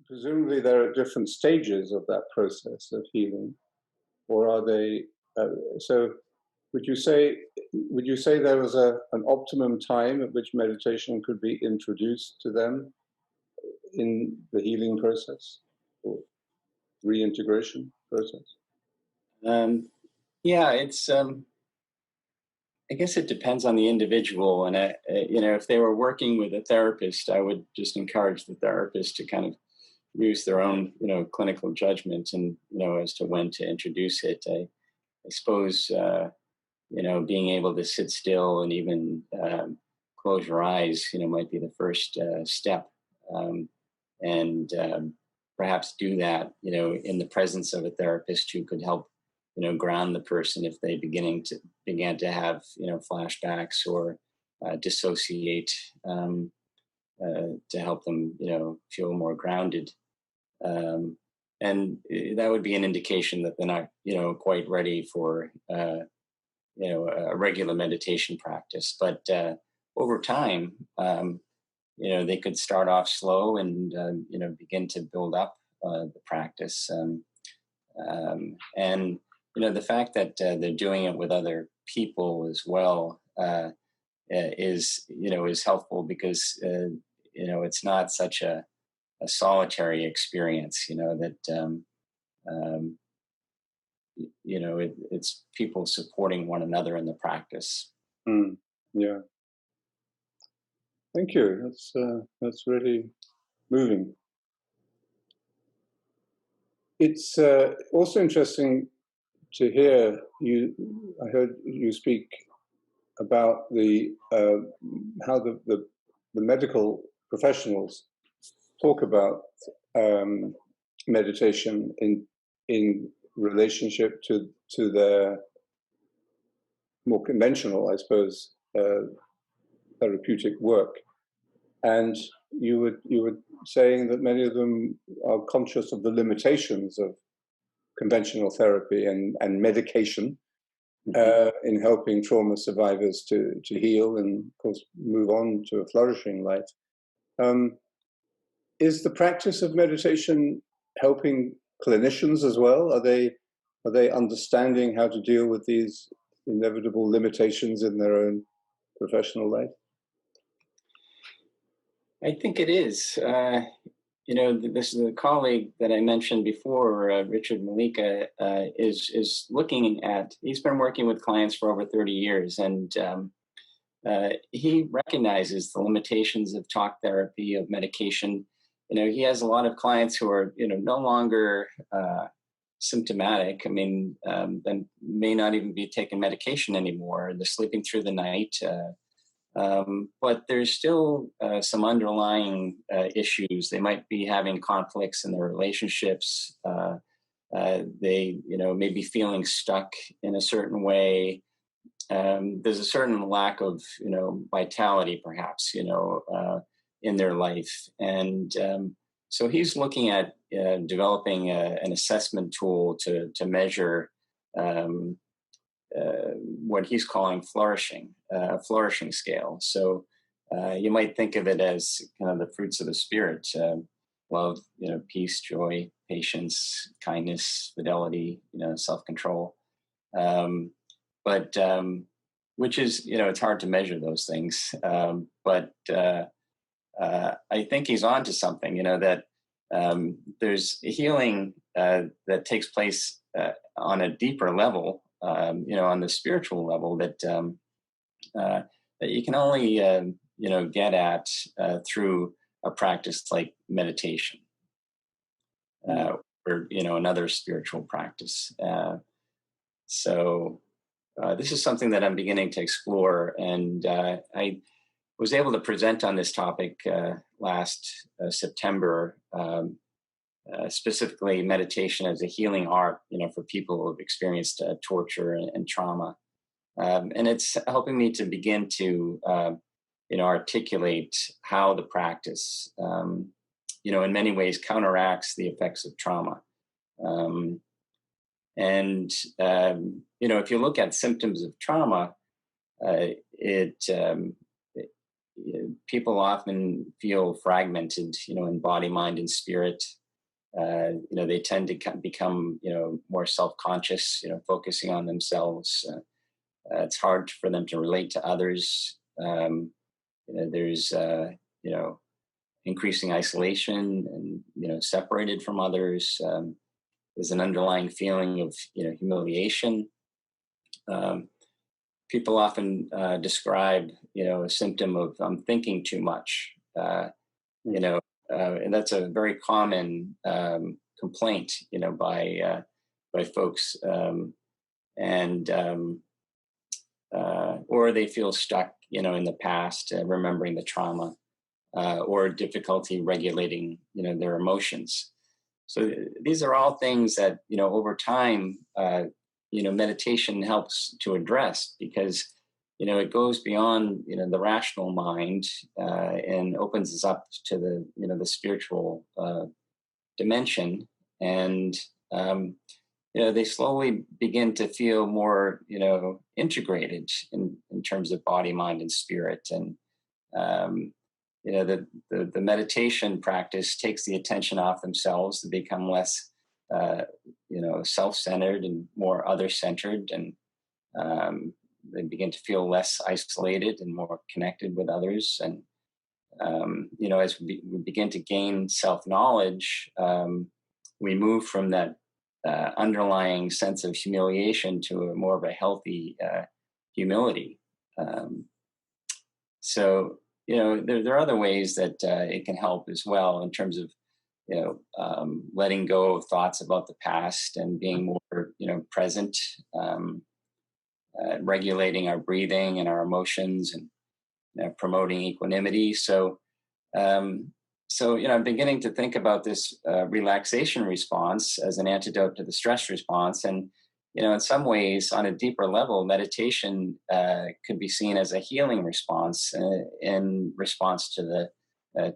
presumably there are different stages of that process of healing, or are they? So, would you say there was an optimum time at which meditation could be introduced to them in the healing process or reintegration process? Yeah, it's. I guess it depends on the individual, and if they were working with a therapist, I would just encourage the therapist to kind of use their own, clinical judgment and as to when to introduce it. I suppose being able to sit still and even close your eyes, might be the first step, and perhaps do that, in the presence of a therapist who could help ground the person if they began to have flashbacks or dissociate, to help them feel more grounded, and that would be an indication that they're not quite ready for a regular meditation practice. But over time, they could start off slow and begin to build up the practice, and the fact that they're doing it with other people as well is helpful, because it's not such a solitary experience. It's people supporting one another in the practice. Yeah. Thank you. That's really moving. It's also interesting to hear you. I heard you speak about the how the medical professionals talk about meditation in relationship to their more conventional, I suppose, therapeutic work. And you were saying that many of them are conscious of the limitations of conventional therapy and medication in helping trauma survivors to heal and, of course, move on to a flourishing life. Is the practice of meditation helping clinicians as well? Are they understanding how to deal with these inevitable limitations in their own professional life? I think it is. This is a colleague that I mentioned before, Richard Malika, is looking at. He's been working with clients for over 30 years, and he recognizes the limitations of talk therapy, of medication. He has a lot of clients who are, no longer symptomatic. I mean, then may not even be taking medication anymore. They're sleeping through the night. But there's still some underlying issues. They might be having conflicts in their relationships. They, may be feeling stuck in a certain way. There's a certain lack of, vitality, perhaps, in their life. And so he's looking at developing an assessment tool to measure what he's calling flourishing, flourishing scale. So you might think of it as kind of the fruits of the spirit: love, peace, joy, patience, kindness, fidelity, self-control. But which is, it's hard to measure those things. But I think he's onto something. That there's healing that takes place on a deeper level. On the spiritual level that you can only get at through a practice like meditation, or another spiritual practice. So this is something that I'm beginning to explore, and I was able to present on this topic last September. Specifically meditation as a healing art, for people who have experienced torture and trauma. And it's helping me to begin to, articulate how the practice, in many ways counteracts the effects of trauma. And if you look at symptoms of trauma, it people often feel fragmented, in body, mind, and spirit. They tend to become, more self-conscious, focusing on themselves. It's hard for them to relate to others. There's, increasing isolation and, separated from others. There's an underlying feeling of, humiliation. People often describe, a symptom of thinking too much, and that's a very common complaint, by folks, and or they feel stuck, in the past, remembering the trauma, or difficulty regulating, their emotions. So these are all things that, over time, meditation helps to address, because, it goes beyond, the rational mind, and opens us up to the spiritual dimension. And, they slowly begin to feel more, integrated in terms of body, mind, and spirit. And, the meditation practice takes the attention off themselves to become less, self-centered and more other-centered, and they begin to feel less isolated and more connected with others. And as we begin to gain self-knowledge, we move from that underlying sense of humiliation to a more of a healthy humility. So there are other ways that it can help as well, in terms of letting go of thoughts about the past and being more present, regulating our breathing and our emotions, and promoting equanimity. So I'm beginning to think about this relaxation response as an antidote to the stress response. And in some ways, on a deeper level, meditation could be seen as a healing response, in response to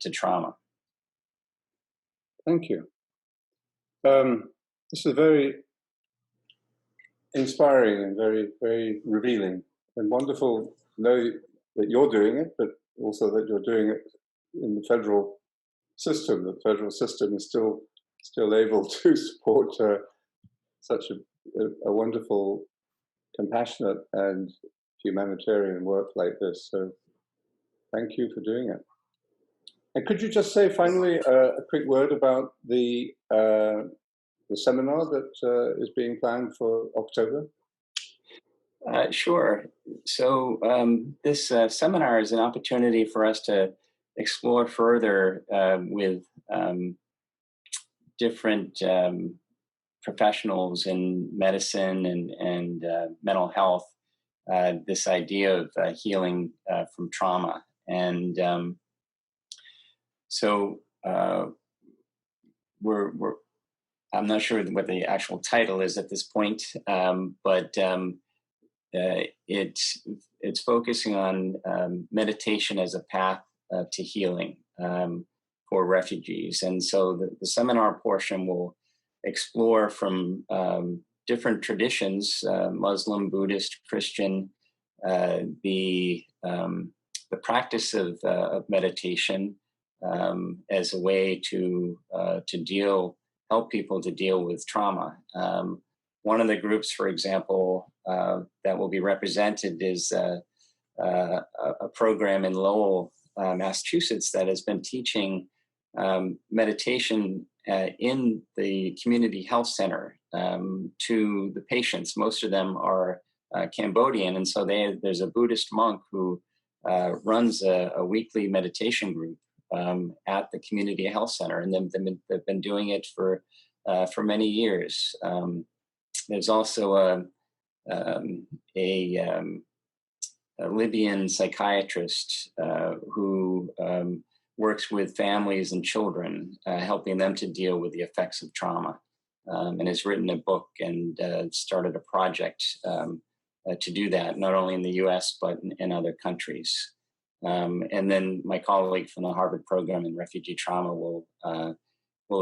to trauma. Thank you. This is very inspiring and very, very revealing and wonderful to know that you're doing it, but also that you're doing it in the federal system. The federal system is still able to support such a wonderful, compassionate and humanitarian work like this. So thank you for doing it. And could you just say finally a quick word about the seminar that is being planned for October? Sure. So this seminar is an opportunity for us to explore further with different professionals in medicine and mental health, this idea of healing from trauma. And so I'm not sure what the actual title is at this point, but it's focusing on meditation as a path to healing for refugees. And so the seminar portion will explore from different traditions, Muslim, Buddhist, Christian, the practice of meditation as a way to help people to deal with trauma. One of the groups, for example, that will be represented is a program in Lowell, Massachusetts, that has been teaching meditation in the community health center to the patients. Most of them are Cambodian, and so there's a Buddhist monk who runs a weekly meditation group at the community health center, and they've been doing it for many years. There's also a Libyan psychiatrist who works with families and children, helping them to deal with the effects of trauma, and has written a book and started a project to do that, not only in the US, but in other countries. And then my colleague from the Harvard program in refugee trauma will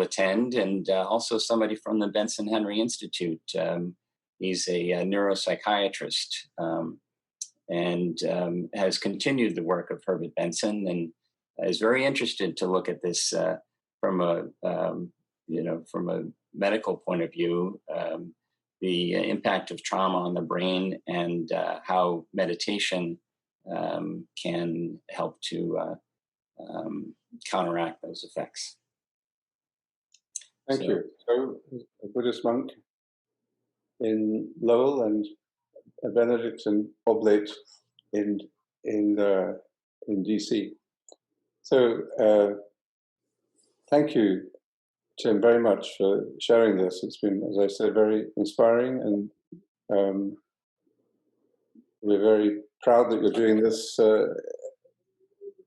attend, and also somebody from the Benson Henry Institute. He's a neuropsychiatrist, and has continued the work of Herbert Benson, and is very interested to look at this from a from a medical point of view, the impact of trauma on the brain, and how meditation can help to counteract those effects. Thank you. So, a Buddhist monk in Lowell and a Benedictine oblate in DC. So, thank you, Tim, very much for sharing this. It's been, as I said, very inspiring, and we're very proud that you're doing this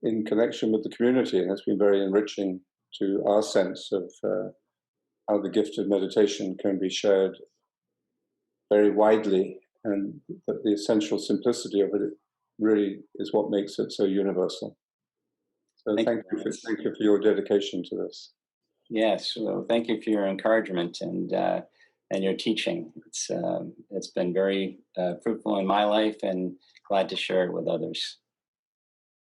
in connection with the community, and it's been very enriching to our sense of how the gift of meditation can be shared very widely, and that the essential simplicity of it really is what makes it so universal. So thank you for your dedication to this. Yes, well, thank you for your encouragement and your teaching. It's been very fruitful in my life, and glad to share it with others.